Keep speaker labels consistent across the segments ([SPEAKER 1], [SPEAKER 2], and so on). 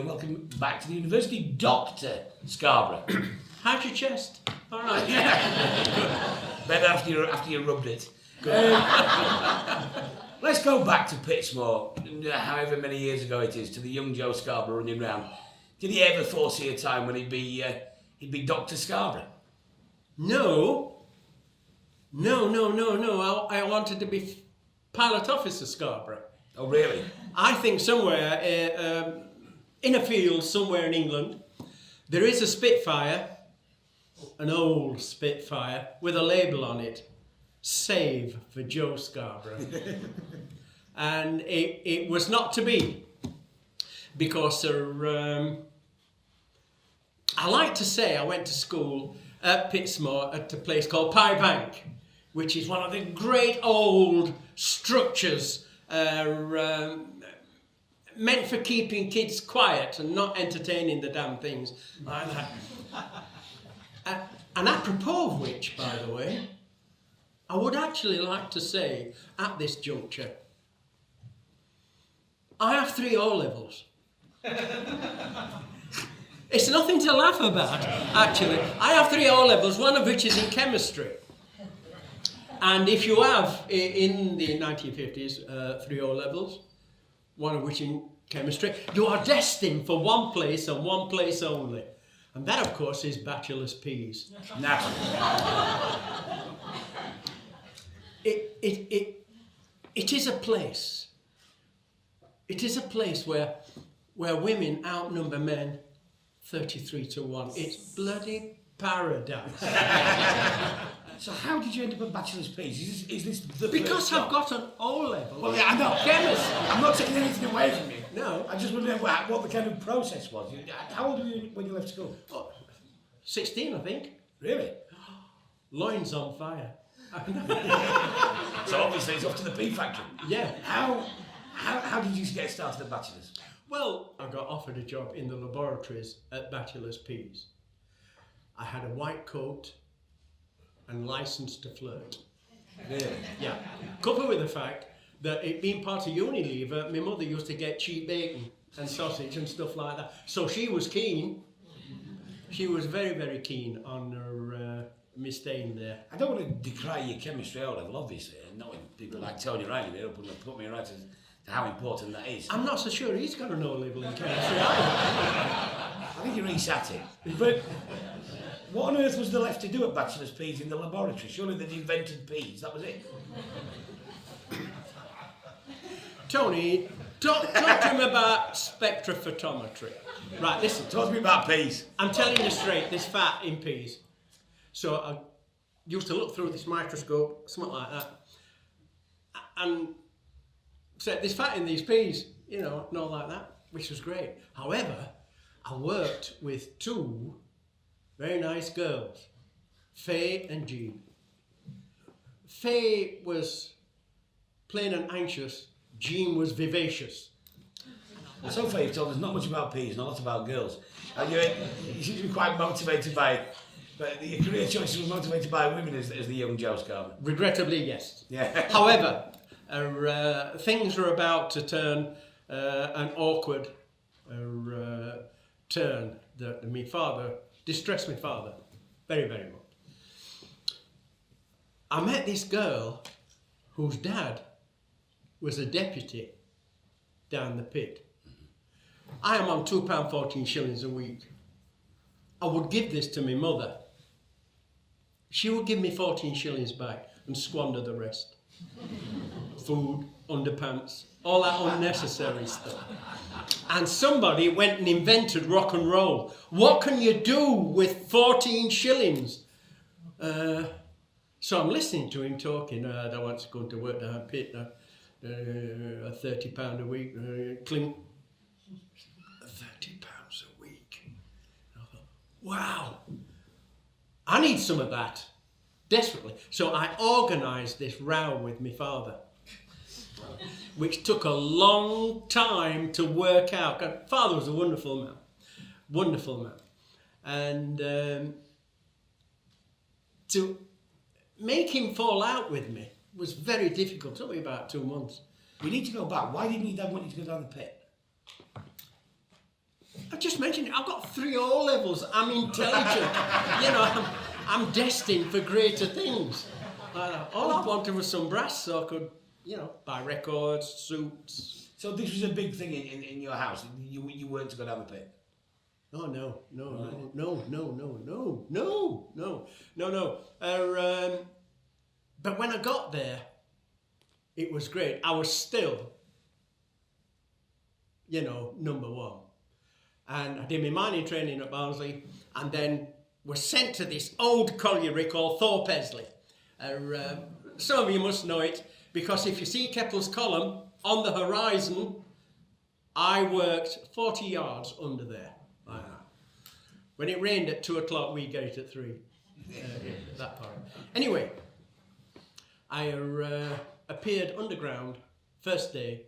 [SPEAKER 1] and welcome back to the university, Dr. Scarborough.
[SPEAKER 2] How's your chest? All right.
[SPEAKER 1] Better after you rubbed it. Let's go back to Pittsmore, however many years ago it is, to the young Joe Scarborough running round. Did he ever foresee a time when he'd be Dr. Scarborough?
[SPEAKER 2] No. I wanted to be Pilot Officer Scarborough.
[SPEAKER 1] Oh, really?
[SPEAKER 2] I think somewhere in a field somewhere in England, there is a Spitfire, an old Spitfire, with a label on it, Save for Joe Scarborough. And it was not to be, because I like to say I went to school at Pittsmore at a place called Pie Bank, which is one of the great old structures meant for keeping kids quiet and not entertaining the damn things like that. And apropos of which, by the way, I would actually like to say at this juncture, I have 3 O-levels. It's nothing to laugh about, actually. I have 3 O-levels, one of which is in chemistry. And if you have, in the 1950s, 3 O-levels, one of which in chemistry, you are destined for one place and one place only. And that, of course, is bachelor's peas.
[SPEAKER 1] Naturally.
[SPEAKER 2] It is a place. It is a place where women outnumber men 33 to 1. It's bloody paradise.
[SPEAKER 1] So how did you end up at bachelor's peas? Is this the
[SPEAKER 2] Because
[SPEAKER 1] first
[SPEAKER 2] I've
[SPEAKER 1] job?
[SPEAKER 2] got an O-level.
[SPEAKER 1] Well, yeah, I know.
[SPEAKER 2] Chemistry.
[SPEAKER 1] I'm not taking anything away from you.
[SPEAKER 2] No.
[SPEAKER 1] I just wondering what the kind of process was. How old were you when you left school?
[SPEAKER 2] 16, I think.
[SPEAKER 1] Really?
[SPEAKER 2] Loins on fire.
[SPEAKER 1] So obviously it's off to the pea factory.
[SPEAKER 2] Yeah.
[SPEAKER 1] How did you get started at bachelor's?
[SPEAKER 2] Well, I got offered a job in the laboratories at Bachelor's Peas. I had a white coat and license to flirt.
[SPEAKER 1] Really?
[SPEAKER 2] Yeah. Coupled with the fact that it being part of Unilever, my mother used to get cheap bacon and sausage and stuff like that. So she was keen. She was very, very keen on her me staying there.
[SPEAKER 1] I don't want to decry your chemistry O-level, obviously, and not when people like Tony Riley there put me right as to how important that is.
[SPEAKER 2] I'm not so sure he's got an O-level in chemistry either.
[SPEAKER 1] I think he resat it. But what on earth was there left to do at bachelor's peas in the laboratory? Surely they'd invented peas, that was it.
[SPEAKER 2] Tony, talk to him about spectrophotometry. Right, listen.
[SPEAKER 1] Talk to me about peas.
[SPEAKER 2] I'm telling you straight, there's fat in peas. So I used to look through this microscope, something like that, and said, there's fat in these peas, and all like that, which was great. However, I worked with 2 very nice girls, Faye and Jean. Faye was plain and anxious, Jean was vivacious.
[SPEAKER 1] So far you've told us not much about peas, not a lot about girls. And you seem to be quite motivated by... But your career choices were motivated by women as the young Joe Scarborough.
[SPEAKER 2] Regrettably, yes.
[SPEAKER 1] Yeah.
[SPEAKER 2] However, things were about to turn an awkward turn that my father distressed my father very, very much. I met this girl whose dad was a deputy down the pit. I am on £2.14 a week. I would give this to my mother. She would give me 14 shillings back and squander the rest. Food, underpants, all that unnecessary stuff. And somebody went and invented rock and roll. What can you do with 14 shillings? So I'm listening to him talking. I don't want to go to work down pit. £30 a week. Clink. £30 a week. I thought, wow. I need some of that, desperately. So I organised this row with my father, which took a long time to work out. Father was a wonderful man. And to make him fall out with me was very difficult. It took me about 2 months.
[SPEAKER 1] We need to go back. Why didn't your dad want you to go down the pit?
[SPEAKER 2] I just mentioned it. I've got 3 O levels. I'm intelligent. You know, I'm destined for greater things. All I wanted was some brass so I could, you know, buy records, suits.
[SPEAKER 1] So this was a big thing in your house. You weren't to go down the pit.
[SPEAKER 2] Oh no. But when I got there, it was great. I was still, you know, number 1. And I did my mining training at Barnsley, and then was sent to this old colliery called Thorpesley. Some of you must know it, because if you see Keppel's Column on the horizon, I worked 40 yards under there. Like that. When it rained at 2 o'clock, we get it at 3. That part. Anyway, I appeared underground first day.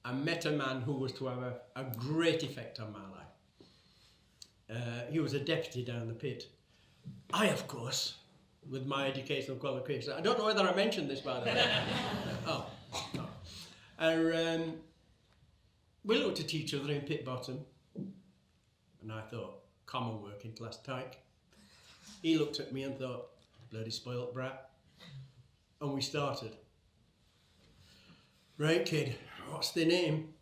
[SPEAKER 2] I met a man who was to have a great effect on my life. He was a deputy down the pit. I, of course, with my educational qualifications, I don't know whether I mentioned this, by the way. Oh, no. We looked at each other in pit bottom, and I thought, common working class tyke. He looked at me and thought, bloody spoilt brat. And we started. Right, kid, what's the name?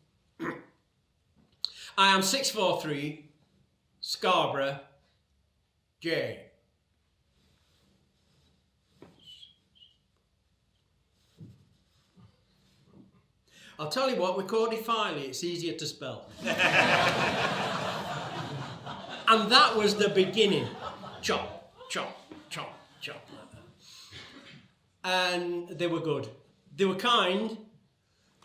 [SPEAKER 2] I am 643, Scarborough, J. I'll tell you what, we call it Filey, it's easier to spell. And that was the beginning. Chop, chop, chop, chop. And they were good. They were kind,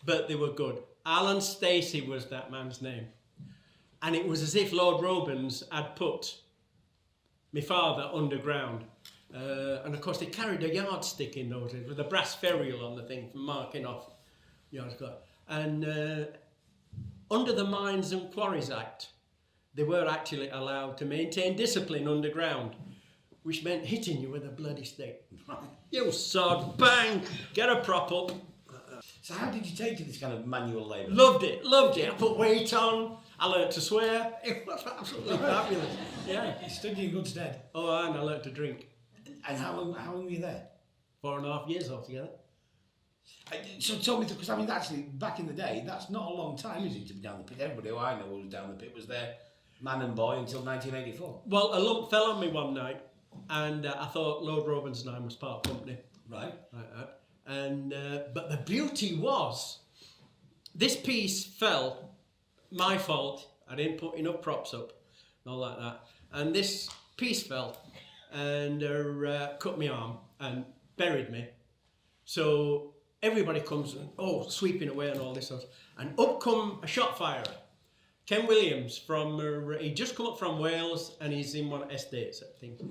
[SPEAKER 2] but they were good. Alan Stacey was that man's name. And it was as if Lord Robens had put my father underground. And of course they carried a yardstick in those days with a brass ferrule on the thing for marking off yards. And under the Mines and Quarries Act, they were actually allowed to maintain discipline underground, which meant hitting you with a bloody stick. You sod, bang, get a prop up.
[SPEAKER 1] So how did you take to this kind of manual labour?
[SPEAKER 2] Loved it. I put weight on, I learnt to swear. It was absolutely fabulous. Yeah.
[SPEAKER 1] It stood you in good stead.
[SPEAKER 2] Oh, and I learnt to drink.
[SPEAKER 1] And how long were you there?
[SPEAKER 2] 4.5 years altogether.
[SPEAKER 1] So tell me, because I mean, actually, back in the day, that's not a long time, is it, to be down the pit? Everybody who I know who was down the pit was there, man and boy, until 1984.
[SPEAKER 2] Well, a lump fell on me one night, and I thought Lord Robens and I was part company.
[SPEAKER 1] Right.
[SPEAKER 2] Like that. And but the beauty was, this piece fell, my fault. I didn't put enough props up, and all like that. And this piece fell, and cut my arm and buried me. So everybody comes and sweeping away and all this sort. And up come a shot firer, Ken Williams from. He just come up from Wales, and he's in one of estates, I think.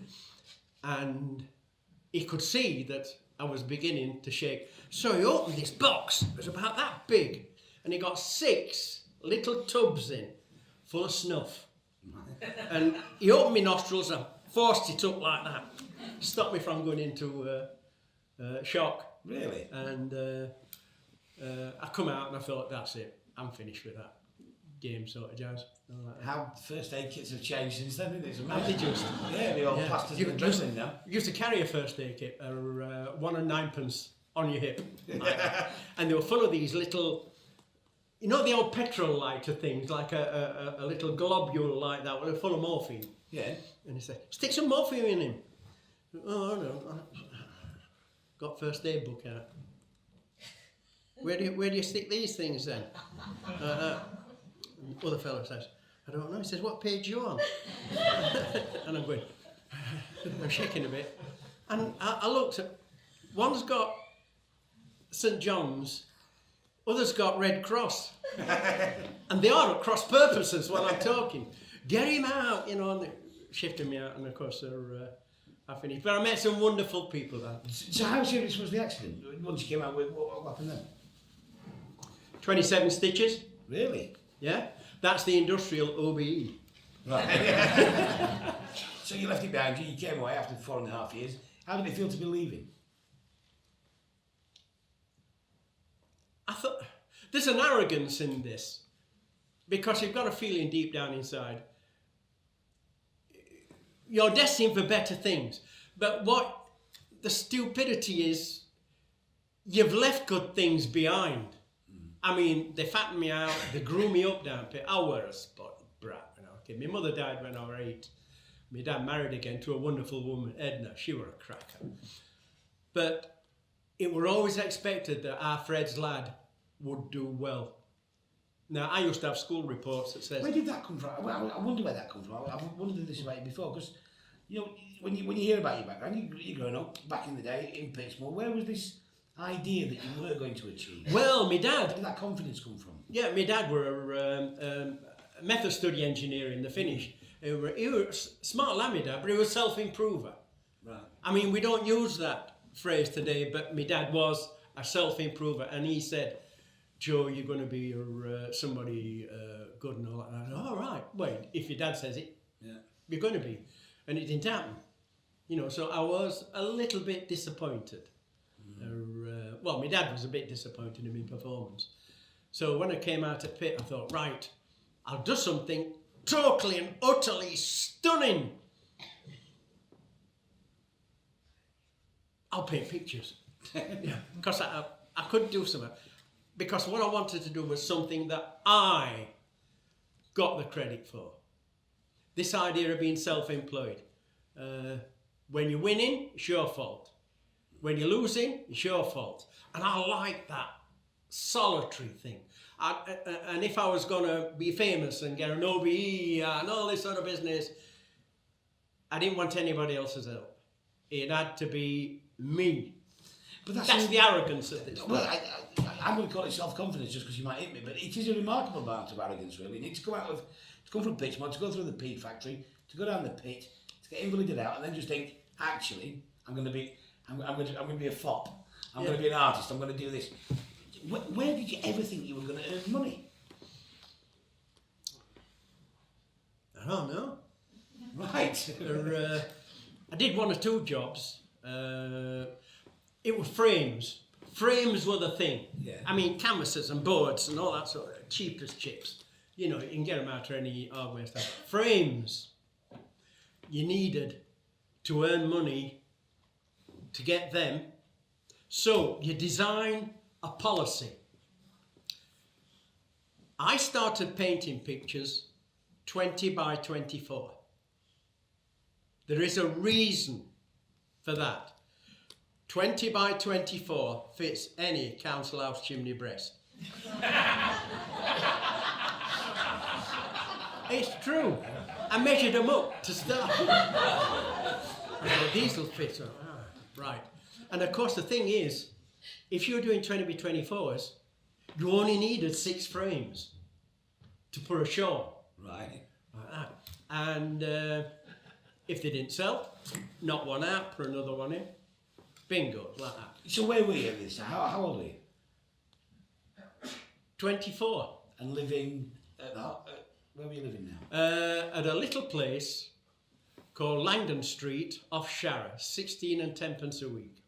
[SPEAKER 2] And he could see that I was beginning to shake. So he opened this box, it was about that big, and he got 6 little tubs in, full of snuff. And he opened my nostrils and forced it up like that, stopped me from going into shock.
[SPEAKER 1] Really?
[SPEAKER 2] And I come out and I thought, that's it, I'm finished with that game sort of jazz. Like
[SPEAKER 1] how first aid kits have changed since then, isn't it?
[SPEAKER 2] Have they just?
[SPEAKER 1] Yeah, they all plasters and dressing now.
[SPEAKER 2] You used to carry a first aid kit, 1 and 9pence on your hip. And they were full of these little, you know, the old petrol lighter things, like a little globule like that, full of morphine.
[SPEAKER 1] Yeah.
[SPEAKER 2] And he said, stick some morphine in him. Oh, no. Got first aid book out. Where do you stick these things then? Other fellow says, I don't know. He says, what page are you on? And I'm going, I'm shaking a bit. And I looked at, one's got St. John's, others got Red Cross. And they are at cross purposes while I'm talking. Get him out, you know, and they shifted me out, and of course I finished. But I met some wonderful people there.
[SPEAKER 1] So how serious was the accident? Once you came out with, what happened then?
[SPEAKER 2] 27 stitches.
[SPEAKER 1] Really?
[SPEAKER 2] Yeah, that's the industrial OBE.
[SPEAKER 1] Right. So you left it behind you, you came away after 4.5 years. How did it feel to be leaving?
[SPEAKER 2] I thought, there's an arrogance in this. because you've got a feeling deep down inside you're destined for better things. But what the stupidity is, you've left good things behind. I mean, they fattened me out, they grew me up down pit. I were a spoiled brat when I was a kid. My mother died when I was 8. My dad married again to a wonderful woman, Edna. She were a cracker. But it were always expected that our Fred's lad would do well. Now, I used to have school reports that says...
[SPEAKER 1] Where did that come from? Well, I wonder where that comes from. I've wondered this about you before, because, you know, when you hear about your background, you're growing up back in the day in Pittsmore, where was this idea that you were going to achieve?
[SPEAKER 2] Well, my dad...
[SPEAKER 1] Where did that confidence come from?
[SPEAKER 2] Yeah, my dad were a method study engineer in the Finnish. He was smart lad, my dad, but he was self-improver.
[SPEAKER 1] Right.
[SPEAKER 2] I mean, we don't use that phrase today, but my dad was a self-improver, and he said, Joe, you're going to be somebody good and all that. And I said, all right, well, if your dad says it, you're going to be. And it didn't happen. You know, so I was a little bit disappointed. Well, my dad was a bit disappointed in my performance. So when I came out at pit, I thought, right, I'll do something totally and utterly stunning. I'll paint pictures. Yeah, because I couldn't do something. Because what I wanted to do was something that I got the credit for. This idea of being self-employed. When you're winning, it's your fault. When you're losing, it's your fault. And I like that solitary thing. And if I was going to be famous and get an OBE and all this sort of business, I didn't want anybody else's help. It had to be me. But that's the arrogance of this.
[SPEAKER 1] Well, I'm going to call it self-confidence just because you might hit me, but it is a remarkable amount of arrogance, really. You need to come from Pittsmore, to go through the peat factory, to go down the pit, to get invalided out, and then just think, actually, I'm going to be a fop. I'm going to be an artist. I'm going to do this. Where did you ever think you were going to earn money?
[SPEAKER 2] I don't know.
[SPEAKER 1] Right.
[SPEAKER 2] I did 1 or 2 jobs. It was frames. Frames were the thing.
[SPEAKER 1] Yeah.
[SPEAKER 2] I mean, canvases and boards and all that sort of cheap as chips. You know, you can get them out of any hardware stuff. Frames, you needed to earn money to get them. So you design a policy. I started painting pictures 20 by 24. There is a reason for that. 20 by 24 fits any council house chimney breast. It's true. I measured them up to start. I thought, these will fit. Right. And of course the thing is, if you're doing 20 by 24s, you only needed 6 frames to put a show.
[SPEAKER 1] Right.
[SPEAKER 2] Like that. And if they didn't sell, knock one out, put another one in. Bingo, like that.
[SPEAKER 1] So where were you at this time? How old were you?
[SPEAKER 2] 24.
[SPEAKER 1] And living at where were you living now?
[SPEAKER 2] At a little place called Langdon Street off Sharrow, 16 and 10 pence a week.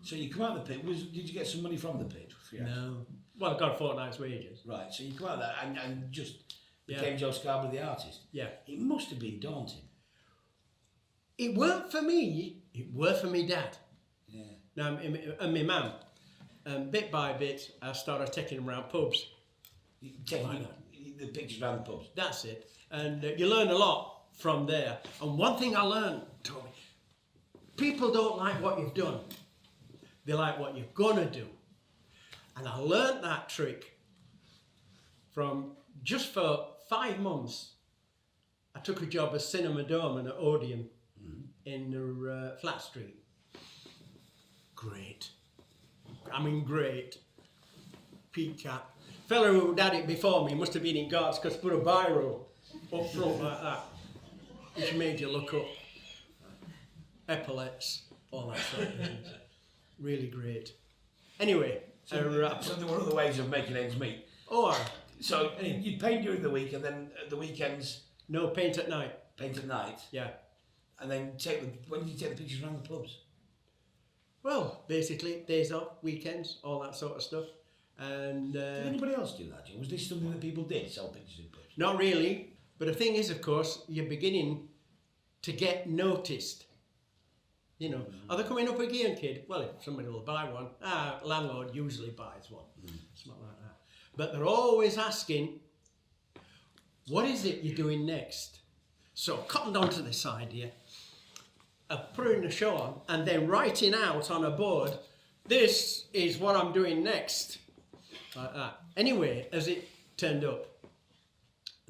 [SPEAKER 1] So you come out of the pit, did you get some money from the pit?
[SPEAKER 2] No. Well, I got a fortnight's wages.
[SPEAKER 1] Right, so you come out of that and just became Joe Scarborough the artist.
[SPEAKER 2] Yeah.
[SPEAKER 1] It must have been daunting.
[SPEAKER 2] It weren't for me, it were for me dad.
[SPEAKER 1] Yeah.
[SPEAKER 2] Now, and my mum, bit by bit, I started taking them around pubs.
[SPEAKER 1] Taking the pictures around the pubs.
[SPEAKER 2] That's it. And you learn a lot from there. And one thing I learned, Toby, people don't like what you've done. They like what you're going to do. And I learned that trick from just for 5 months. I took a job as cinema doorman at Odeon in Flat Street. Great. I mean, great. Pete Cat. Fellow who had it before me must have been in guards because put a biro up front like that, which made you look up. Epaulets, all that sort of things. Really great. Anyway.
[SPEAKER 1] So there were other ways of making ends meet.
[SPEAKER 2] Oh,
[SPEAKER 1] so you'd paint during the week and then at the weekends...
[SPEAKER 2] No, paint at night.
[SPEAKER 1] Paint at night?
[SPEAKER 2] Yeah. And
[SPEAKER 1] then when did you take the pictures around the pubs?
[SPEAKER 2] Well, basically, days off, weekends, all that sort of stuff. And
[SPEAKER 1] did anybody else do that, Jim? Was this something that people did, sell pictures in pubs?
[SPEAKER 2] not really. But the thing is, of course, you're beginning to get noticed. You know, are they coming up again, kid? Well, if somebody will buy one, landlord usually buys one. Something like that. But they're always asking, what is it you're doing next? So cottoned onto this idea of putting a show on and then writing out on a board, this is what I'm doing next. Like that. Anyway, as it turned up,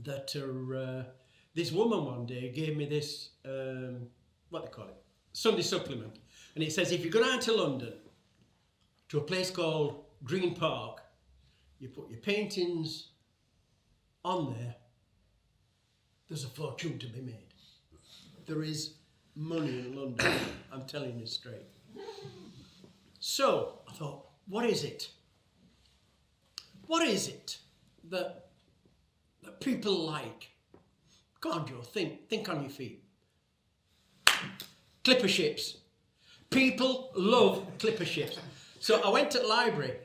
[SPEAKER 2] that this woman one day gave me this, what they call it, Sunday supplement. And it says, if you go down to London, to a place called Green Park, you put your paintings on there, there's a fortune to be made. There is money in London, I'm telling you straight. So, I thought, what is it? What is it that people like? Go on, Joe, think on your feet. Clipper ships. People love clipper ships. So I went to the library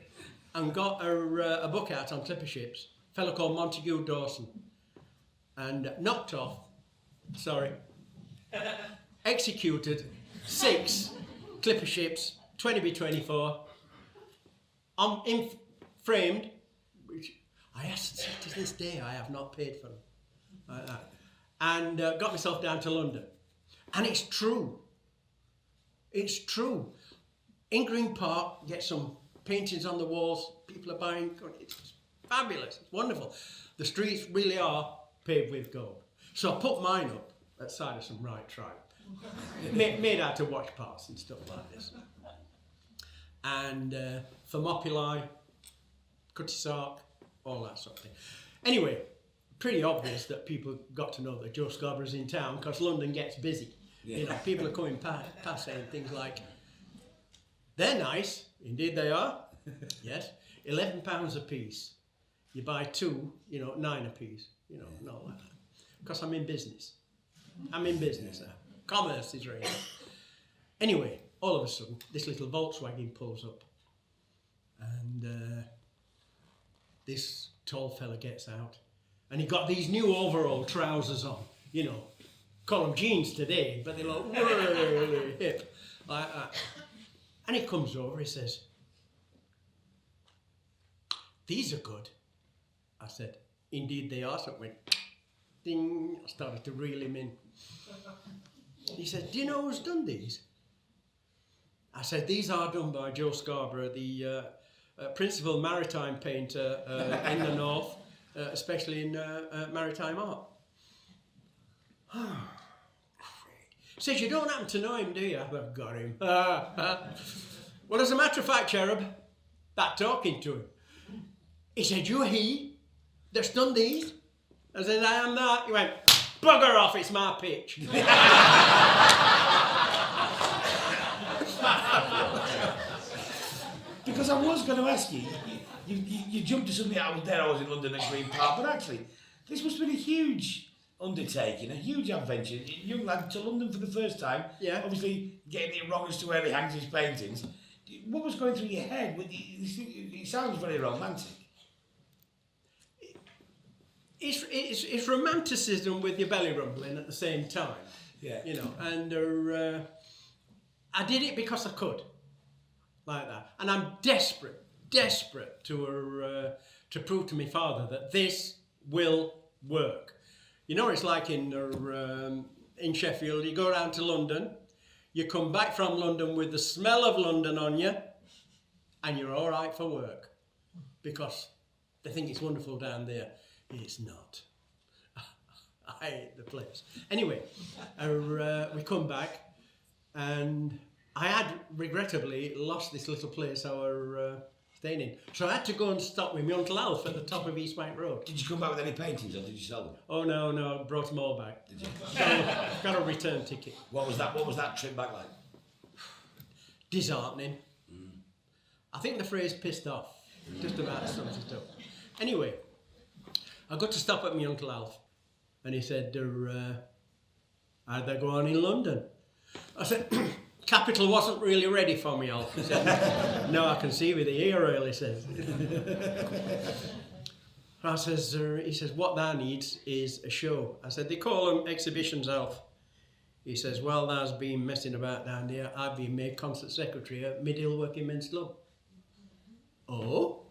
[SPEAKER 2] and got a book out on clipper ships. A fellow called Montague Dawson. And knocked off, executed 6 clipper ships, 20x24, framed, which I asked to this day I have not paid for them, like that, and got myself down to London. And it's true. It's true. In Green Park, get some paintings on the walls, people are buying, it's fabulous, it's wonderful. The streets really are paved with gold. So I put mine up at the side of some right tribe, made out of watch parts and stuff like this. And Thermopylae, Cutty Sark, all that sort of thing. Anyway, pretty obvious that people got to know that Joe Scarborough's in town because London gets busy. Yeah. You know, people are coming past saying things like, they're nice, indeed they are, yes, £11 a piece. You buy 2, you know, 9 a piece, you know, and all like that. Because I'm in business. I'm in business now. Commerce is reigning. Anyway, all of a sudden, this little Volkswagen pulls up. And this tall fella gets out. And he got these new overall trousers on, you know. Call them jeans today, but they look really hip, like that. And he comes over, he says, these are good. I said, indeed they are. So it went, ding, I started to reel him in. He said, do you know who's done these? I said, these are done by Joe Scarborough, the principal maritime painter in the north, especially in maritime art. He says, you don't happen to know him, do you? I've got him. Well, as a matter of fact, Cherub, that talking to him, he said, you're he that's done these? I said, I am that. He went, bugger off, it's my pitch.
[SPEAKER 1] Because I was going to ask you, you jumped to something. I was in London at Green Park, but actually, this must have been a huge undertaking, a huge adventure. A young lad to London for the first time,
[SPEAKER 2] yeah.
[SPEAKER 1] Obviously getting it wrong as to where he hangs his paintings. What was going through your head? It sounds very romantic.
[SPEAKER 2] It's romanticism with your belly rumbling at the same time.
[SPEAKER 1] Yeah.
[SPEAKER 2] You know, and I did it because I could, like that. And I'm desperate to prove to my father that this will work. You know, it's like in Sheffield, you go down to London, you come back from London with the smell of London on you, and you're all right for work because they think it's wonderful down there. It's not. I hate the place. Anyway, we come back, and I had regrettably lost this little place I were staying in. So I had to go and stop with my Uncle Alf at the top of East Bank Road.
[SPEAKER 1] Did you come back with any paintings or did you sell them?
[SPEAKER 2] Oh no, brought them all back.
[SPEAKER 1] Did you?
[SPEAKER 2] Got a return ticket.
[SPEAKER 1] What was that trip back like?
[SPEAKER 2] Disheartening. I think the phrase pissed off. Just about sums it up. Anyway, I got to stop at my Uncle Alf, and he said, how'd they go on in London? I said, Capital wasn't really ready for me, Alf. He said, no, I can see with the ear oil, he says. I says, he says, what that needs is a show. I said, they call them exhibitions, Alf. He says, well, there's been messing about down there. I've been made concert secretary at Mid-Hill Working Men's Club. Oh?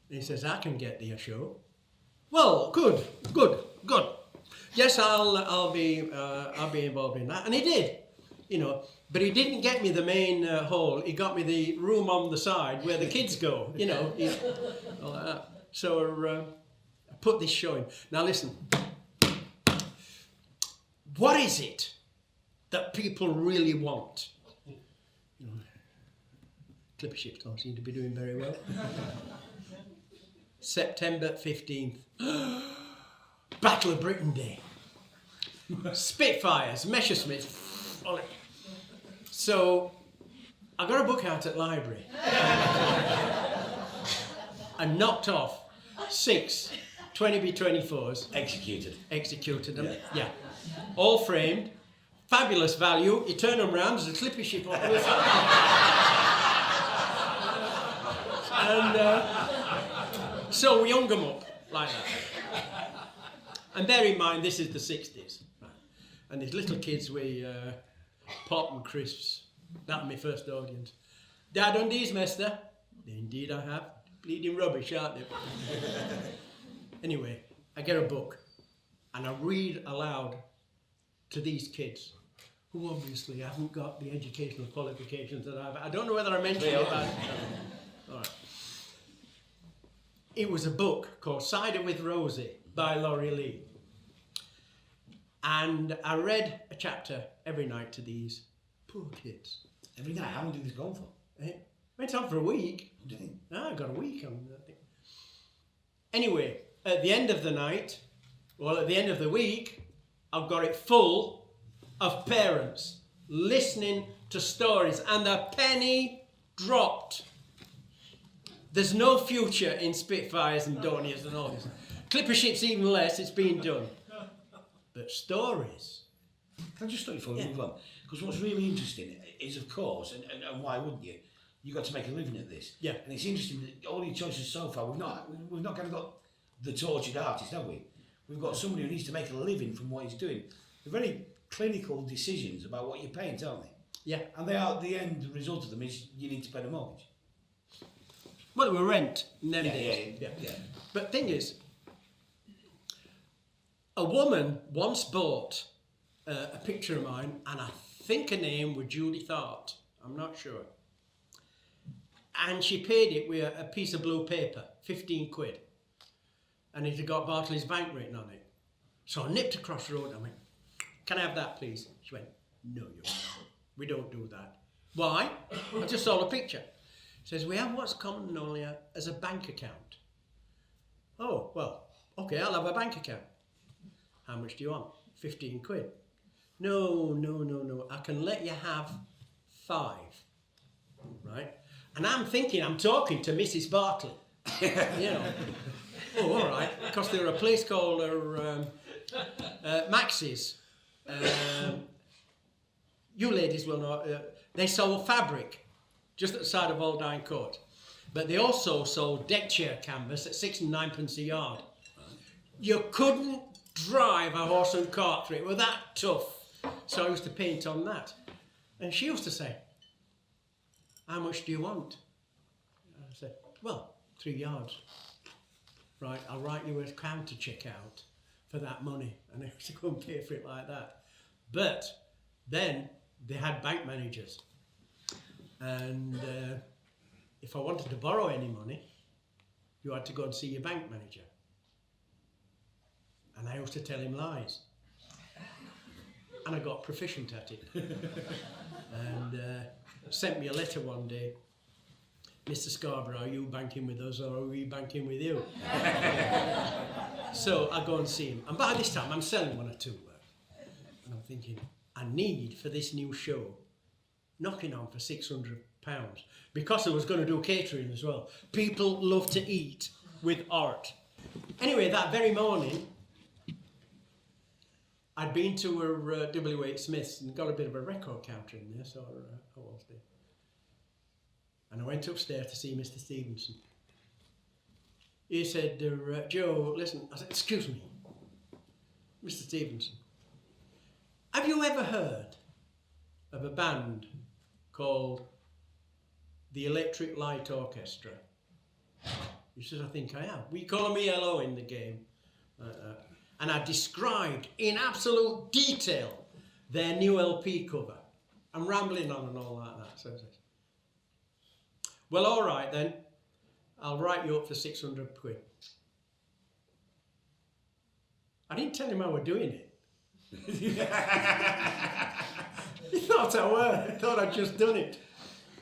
[SPEAKER 2] He says, I can get thee a show. Well, good. Yes, I'll be involved in that. And he did, you know. But he didn't get me the main hall. He got me the room on the side where the kids go, you know. All like that. So I put this show in. Now listen. What is it that people really want? You know, Clipper ships don't seem to be doing very well. September 15th. Battle of Britain Day. Spitfires, Messerschmitts. So I got a book out at library and knocked off 6 20x24s. Executed them, yeah. All framed, fabulous value. You turn them round, there's a Clipper ship on the side. And so we hung them up like that. And bear in mind, this is the 60s. And these little kids with pop and crisps. That was my first audience. Dad on these, mister? Indeed I have. Bleeding rubbish, aren't they? Anyway, I get a book and I read aloud to these kids who obviously haven't got the educational qualifications that I've. I don't know whether I mentioned it, but all right. It was a book called Cider with Rosie by Laurie Lee. And I read a chapter every night to these poor kids.
[SPEAKER 1] Every night? How long did this go on for?
[SPEAKER 2] It went on for a week.
[SPEAKER 1] What do you think?
[SPEAKER 2] I got a week on that thing. Anyway, at the end of the night, well, at the end of the week, I've got it full of parents listening to stories, and the penny dropped. There's no future in Spitfires and Dorniers and all this. Clipper ships even less, it's being done. But stories.
[SPEAKER 1] Can I just stop you before we move on? Because what's really interesting is, of course, and why wouldn't you? You got to make a living at this.
[SPEAKER 2] Yeah.
[SPEAKER 1] And it's interesting that all your choices so far, we've not kind of got the tortured artist, have we? We've got somebody who needs to make a living from what he's doing. They're very clinical decisions about what you're paying, aren't they?
[SPEAKER 2] Yeah.
[SPEAKER 1] And they are, the end result of them is you need to pay the mortgage.
[SPEAKER 2] Well, we rent in them days.
[SPEAKER 1] Yeah.
[SPEAKER 2] But thing is, a woman once bought a picture of mine, and I think her name was Judy Thart. I'm not sure. And she paid it with a piece of blue paper, 15 quid. And it had got Barclays Bank written on it. So I nipped across the road and I went, can I have that, please? She went, no, you don't. We don't do that. Why? I just saw the picture. She says, we have what's common only as a bank account. Oh, well, okay, I'll have a bank account. How much do you want? 15 quid. No. I can let you have 5. Right? And I'm thinking I'm talking to Mrs. Bartley. You know. Oh, all right. Because they're a place called Max's. You ladies will know. They sold fabric just at the side of Aldine Court. But they also sold deck chair canvas at 6 and 9pence a yard. You couldn't drive a horse and cart through it. It was that tough. So I used to paint on that. And she used to say, how much do you want? I said, well, 3 yards. Right, I'll write you a counter check out for that money. And I used to go and pay for it like that. But then they had bank managers. And if I wanted to borrow any money, you had to go and see your bank manager. And I used to tell him lies. And I got proficient at it. And sent me a letter one day. Mr. Scarborough, are you banking with us or are we banking with you? So I go and see him. And by this time, I'm selling 1 or 2. And I'm thinking, I need for this new show, knocking on for £600. Because I was going to do catering as well. People love to eat with art. Anyway, that very morning, I'd been to a W.H. Smith's and got a bit of a record counter in there, so I was there. And I went upstairs to see Mr. Stevenson. He said, Joe, listen. I said, excuse me, Mr. Stevenson, have you ever heard of a band called the Electric Light Orchestra? He says, I think I have. We call them ELO in the game. And I described in absolute detail their new LP cover. I'm rambling on and all like that. So he says, well, all right then. I'll write you up for 600 quid. I didn't tell him I was doing it. He thought I were. He thought I'd just done it.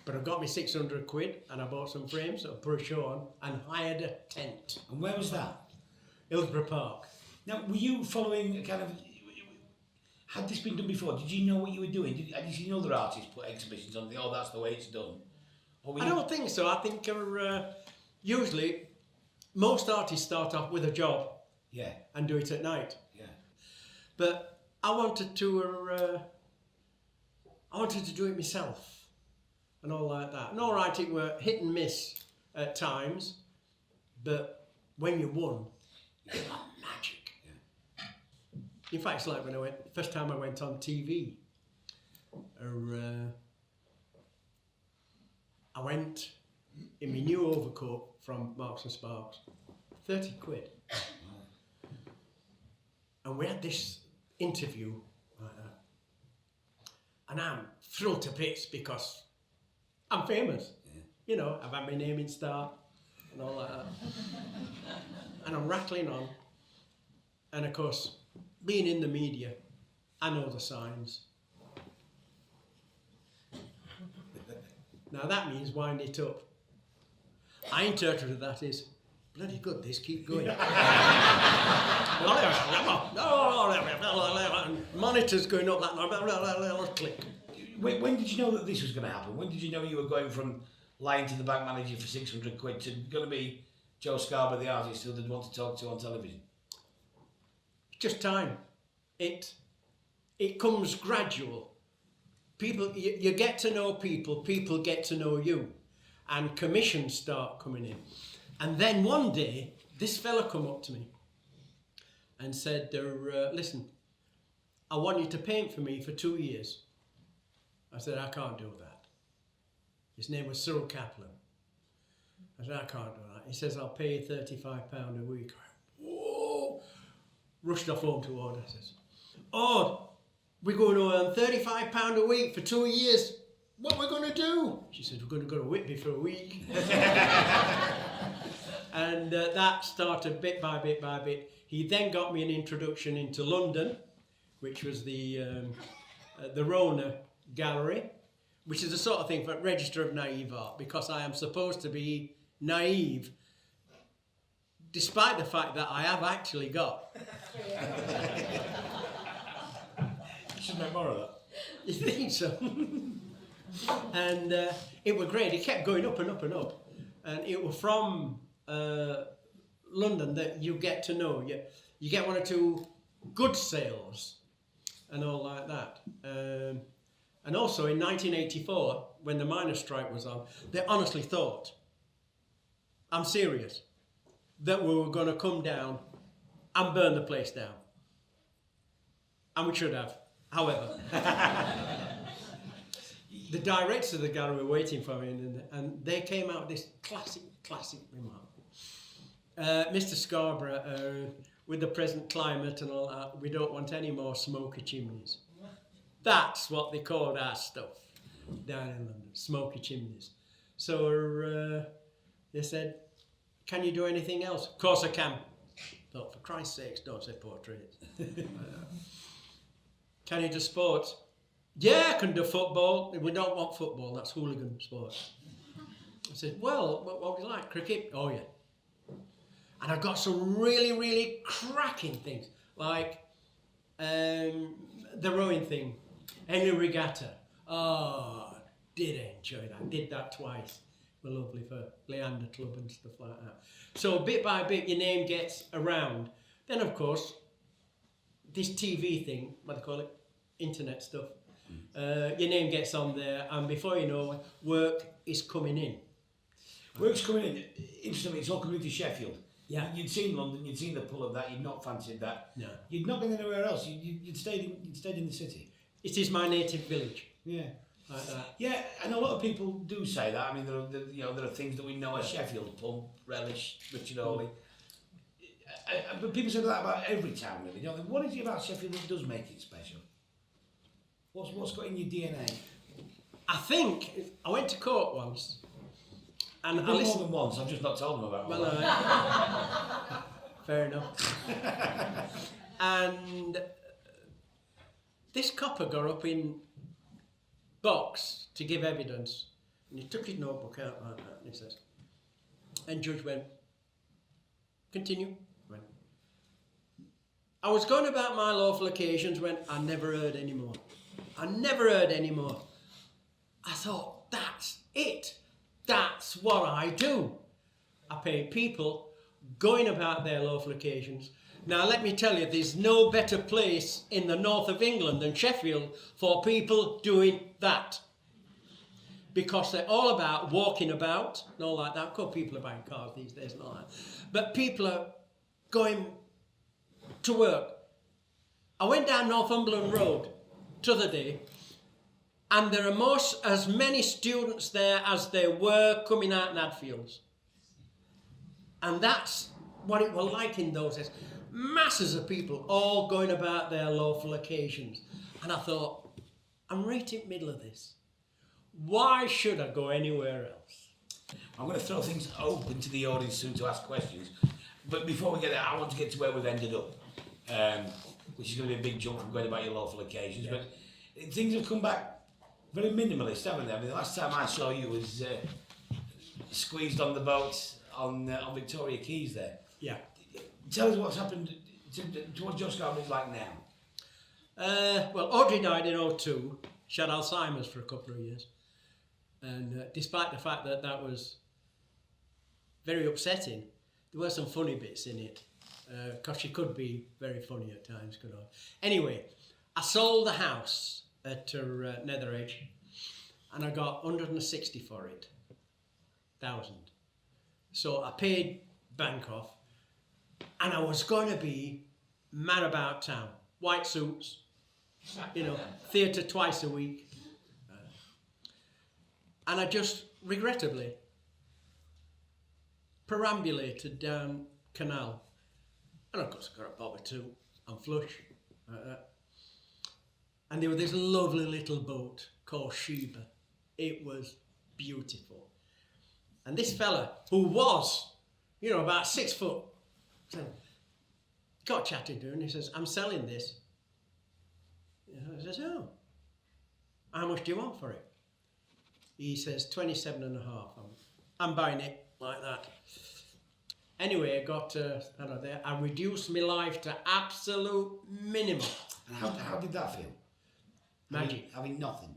[SPEAKER 2] But I got me 600 quid and I bought some frames, a brush on, and hired a tent.
[SPEAKER 1] And where was that?
[SPEAKER 2] Hillsborough Park.
[SPEAKER 1] Now, were you following a kind of... Had this been done before? Did you know what you were doing? Had you seen other artists put exhibitions on? Oh, that's the way it's done? Or
[SPEAKER 2] I don't think so. I think usually most artists start off with a job,
[SPEAKER 1] yeah, and
[SPEAKER 2] do it at night.
[SPEAKER 1] Yeah.
[SPEAKER 2] But I wanted to do it myself and all like that. And all right, it were hit and miss at times, but when you won, it's like magic.
[SPEAKER 1] Yeah.
[SPEAKER 2] In fact, it's like when first time I went on TV. I went in my new overcoat from Marks and Sparks, 30 quid. And we had this interview, and I'm thrilled to bits because I'm famous. Yeah. You know, I've had my name in Star and all that. And I'm rattling on. And of course, being in the media, I know the signs. Now that means wind it up. I interpreted that as, bloody good, this, keep going. Monitors going up that, click.
[SPEAKER 1] When did you know that this was going to happen? When did you know you were going from lying to the bank manager for 600 quid to going to be Joe Scarborough, the artist who they'd want to talk to on television?
[SPEAKER 2] Just time. It comes gradual. People, you get to know people get to know you, and commissions start coming in. And then one day, this fella come up to me and said, listen, I want you to paint for me for 2 years. I said, I can't do that. His name was Cyril Kaplan. I said, I can't do that. He says, I'll pay you £35 a week. Whoa! Rushed off home to order. I says, oh, we're going to earn £35 a week for 2 years. What we're going to do? She said, we're going to go to Whitby for a week. And that started bit by bit by bit. He then got me an introduction into London, which was the Rona Gallery, which is the sort of thing for Register of Naive Art, because I am supposed to be naive, despite the fact that I have actually got.
[SPEAKER 1] You should make more of that.
[SPEAKER 2] You think so? And it was great. It kept going up and up and up. And it was from London that you get to know. You get one or two good sales and all like that. And also in 1984, when the miners' strike was on, they honestly thought, I'm serious, that we were going to come down and burn the place down. And we should have. However, the directors of the gallery were waiting for me, and they came out with this classic remark. Mr. Scarborough, with the present climate and all that, we don't want any more smoky chimneys. That's what they called our stuff down in London, smoky chimneys. So they said, can you do anything else? Of course I can. Thought, for Christ's sakes, don't say portraits. Can you do sports? Yeah, I can do football. We don't want football, that's hooligan sports. I said, well, what would you like? Cricket? Oh, yeah. And I got some really, really cracking things, like the rowing thing, Henry Regatta. Oh, did enjoy that. Did that twice. We're lovely for Leander Club and stuff like that. So bit by bit, your name gets around. Then, of course, this TV thing, what they call it, internet stuff. Your name gets on there, and before you know, work is coming in.
[SPEAKER 1] Work's coming in. Interestingly, it's all coming to Sheffield.
[SPEAKER 2] Yeah.
[SPEAKER 1] You'd seen London, you'd seen the pull of that, you'd not fancied that.
[SPEAKER 2] No.
[SPEAKER 1] You'd not been anywhere else. You'd stayed in the city.
[SPEAKER 2] It is my native village.
[SPEAKER 1] Yeah.
[SPEAKER 2] Like that.
[SPEAKER 1] Yeah, and a lot of people do say that. I mean, there are things that we know as Sheffield: Pump, Relish, Richard Hawley. But people say that about every town, really. Don't they? What is it about Sheffield that does make it special? What's got in your DNA?
[SPEAKER 2] I think I went to court once, and
[SPEAKER 1] I've been more than once. I've just not told them about
[SPEAKER 2] well, fair enough. And this copper got up in box to give evidence, and he took his notebook out like that, and he says, and judge went, continue. Went, I was going about my lawful occasions when I never heard any more. I never heard any more. I thought, that's it. That's what I do. I pay people going about their lawful occasions. Now, let me tell you, there's no better place in the north of England than Sheffield for people doing that. Because they're all about walking about, and all like that. Of course, people are buying cars these days and all that. But people are going to work. I went down Northumberland Road the other day, and there are as many students there as there were coming out in Hadfields. And that's what it was like in those days. Masses of people all going about their lawful occasions. And I thought, I'm right in the middle of this. Why should I go anywhere else?
[SPEAKER 1] I'm going to throw things open to the audience soon to ask questions. But before we get there, I want to get to where we've ended up, which is going to be a big jump from going about your lawful occasions. Yeah. But things have come back very minimalist, haven't they? I mean, the last time I saw you was squeezed on the boat on Victoria Keys there.
[SPEAKER 2] Yeah.
[SPEAKER 1] Tell us what's happened to what Joe Scarborough is like now.
[SPEAKER 2] Well, Audrey died in 2002. She had Alzheimer's for a couple of years. And despite the fact that that was very upsetting, there were some funny bits in it. Because she could be very funny at times, could I? Anyway, I sold the house at her Nether Edge, and I got 160 for it, 1,000. So I paid bank off, and I was going to be mad about town. White suits, theatre twice a week. And I just, regrettably, perambulated down Canal. And of course I got a bobber too, and flush. And there was this lovely little boat called Sheba. It was beautiful. And this fella, who was, about 6 foot, got chatting to him, and he says, I'm selling this. I says, oh, how much do you want for it? He says, 27.5. I'm buying it like that. Anyway, I got there. I reduced my life to absolute minimum.
[SPEAKER 1] And how did that feel?
[SPEAKER 2] Magic.
[SPEAKER 1] Having nothing.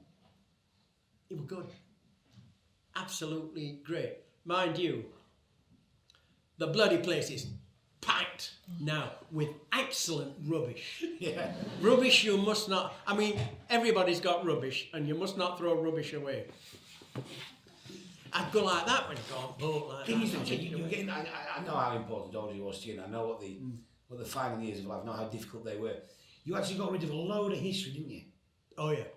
[SPEAKER 2] It was good. Absolutely great. Mind you, the bloody place is packed now with excellent rubbish.
[SPEAKER 1] Yeah.
[SPEAKER 2] Rubbish you must not... I mean, everybody's got rubbish, and you must not throw rubbish away. I'd go like that when you go on boat like that.
[SPEAKER 1] I know how important Audrey was to you, and I know what the final years of life, I know how difficult they were. You actually got rid of a load of history, didn't you?
[SPEAKER 2] Oh yeah.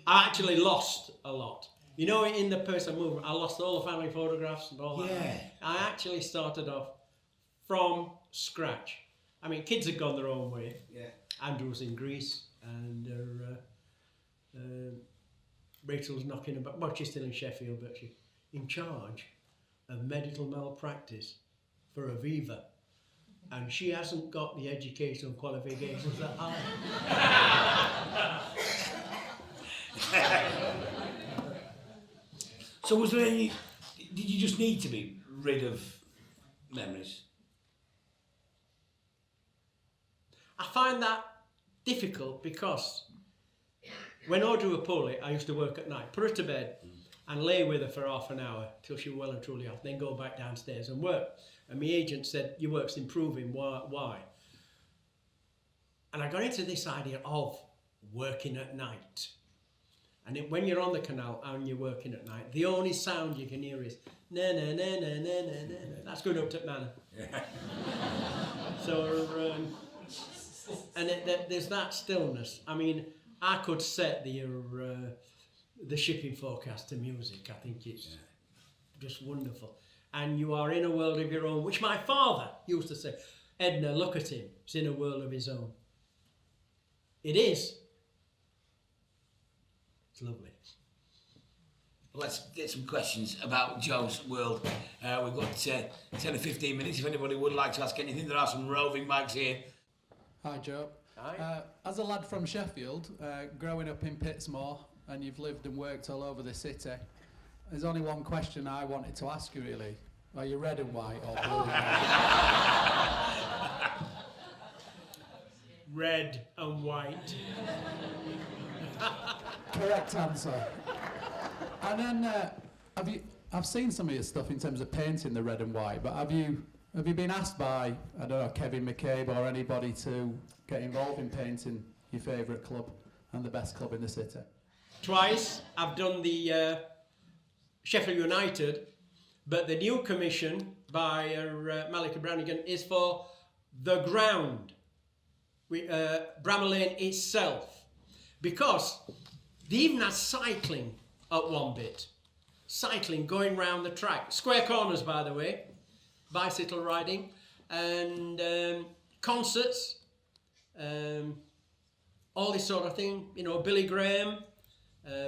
[SPEAKER 2] I actually lost a lot. In the personal movement, I lost all the family photographs and all that.
[SPEAKER 1] Yeah.
[SPEAKER 2] I actually started off from scratch. I mean, kids had gone their own way.
[SPEAKER 1] Yeah.
[SPEAKER 2] Andrew was in Greece, and Rachel was knocking about. Well, she's still in Sheffield, but she's in charge of medical malpractice for Aviva. And she hasn't got the educational qualifications that I have.
[SPEAKER 1] So was there any... Did you just need to be rid of memories?
[SPEAKER 2] I find that difficult because when Audrey was poorly, I used to work at night, put her to bed and lay with her for half an hour till she was well and truly off, then go back downstairs and work. And my agent said, your work's improving, why? And I got into this idea of working at night. And when you're on the canal and you're working at night, the only sound you can hear is na na na na na na na. That's going up to Manor. So, there's that stillness. I mean, I could set the shipping forecast to music. I think it's just wonderful. And you are in a world of your own, which my father used to say. Edna, look at him. He's in a world of his own. It is. It's lovely.
[SPEAKER 1] Let's get some questions about Joe's world. We've got 10 or 15 minutes. If anybody would like to ask anything, there are some roving mics here.
[SPEAKER 3] Hi, Joe.
[SPEAKER 2] Hi.
[SPEAKER 3] As a lad from Sheffield, growing up in Pittsmore, and you've lived and worked all over the city, there's only one question I wanted to ask you, really. Are you red and white or blue and white?
[SPEAKER 2] Red and white.
[SPEAKER 3] Correct answer. And then, I've seen some of your stuff in terms of painting the red and white, but have you been asked by, I don't know, Kevin McCabe or anybody to get involved in painting your favourite club and the best club in the city?
[SPEAKER 2] Twice. I've done the Sheffield United, but the new commission by Malika Brannigan is for the ground, Bramall Lane itself, because they even had cycling at one bit. Cycling, going round the track. Square corners, by the way. Bicycle riding. And concerts. All this sort of thing. You know, Billy Graham,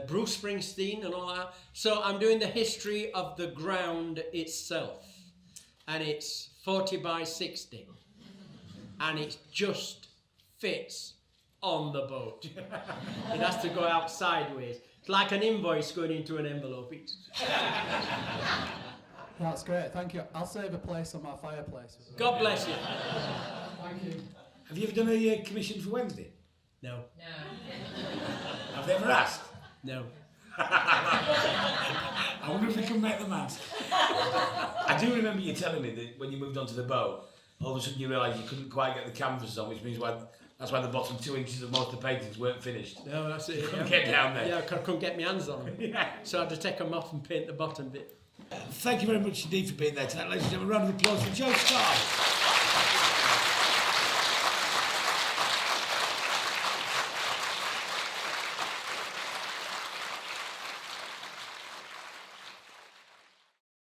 [SPEAKER 2] Bruce Springsteen and all that. So I'm doing the history of the ground itself. And it's 40 by 60. And it just fits on the boat. It has to go out sideways. It's like an invoice going into an envelope.
[SPEAKER 3] That's great, thank you. I'll save a place on my fireplace.
[SPEAKER 2] God bless you.
[SPEAKER 3] Thank you.
[SPEAKER 1] Have you ever done a commission for Wednesday?
[SPEAKER 2] No.
[SPEAKER 1] Have they ever asked?
[SPEAKER 2] No.
[SPEAKER 1] I wonder if we can make the mask. I do remember you telling me that when you moved onto the boat, all of a sudden you realised you couldn't quite get the canvas on, which means that's why the bottom 2 inches of most of the paintings weren't finished.
[SPEAKER 2] No, that's it.
[SPEAKER 1] You couldn't get down there.
[SPEAKER 2] Yeah, I couldn't get my hands on them.
[SPEAKER 1] Yeah.
[SPEAKER 2] So I had to take them off and paint the bottom bit.
[SPEAKER 1] Thank you very much indeed for being there tonight, ladies and gentlemen. A round of applause for Joe Scarborough.